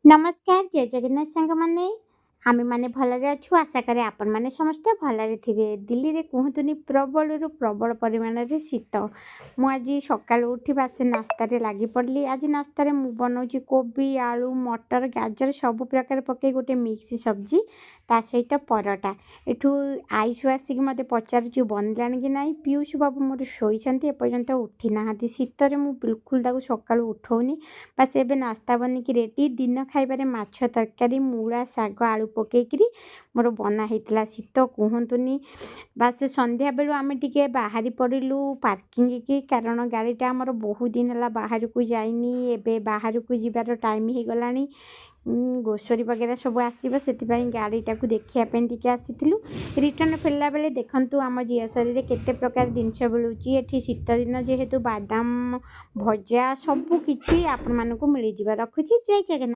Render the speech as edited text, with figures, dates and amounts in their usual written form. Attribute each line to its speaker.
Speaker 1: नमस्कार जय जगन्नाथ सांगमाने आमे माने भलरे अछु आशा करे आपण माने समस्ते भलरे थिबे दिल्ली रे कुहतुनी प्रबलरु प्रबल परिमाण रे शीत मु आज सकाळु उठी बासे नास्ता रे लागी पड़ली आज नास्ता रे मु बनौची कोबी आलू मटर गाजर सब प्रकार पके गोटे मिक्स सब्जी ता सहित परोटा एठू आईसु आसिक मते पचारुची बनलानी कि नाही पीयूष बाबू मोर शोइछंती एपर्यंत उठी नाहांती शीत रे मु बिल्कुल ताकू सकाळु उठौनी बास एबे नास्ता बनिकी रेडी दिन खाइबारे माछ तरकारी मूला शाग आलू पकेइकिरी मोर बना हेइतिला शीत कुहतुनी बास संध्या बेलु आमे टिके बाहारी पड़िलु पार्किंग की कारण गाड़ीटा हमर बहुत दिन हला बाहर को जाइनी एबे बाहर को जिबार टाइम हे गलानी ग्रोसरी वगैरह सब आसब से गाड़ीटा को देखिया टिके आसीथिलु रिटर्न फेरला बेले देखंतु आम जियासरी रे केते प्रकार जिनस मिलुची एठी शीत दिन जेहेतु बादाम भजा सब किछि आपण मानकु मिली जिबा रखुची जय जगन्नाथ।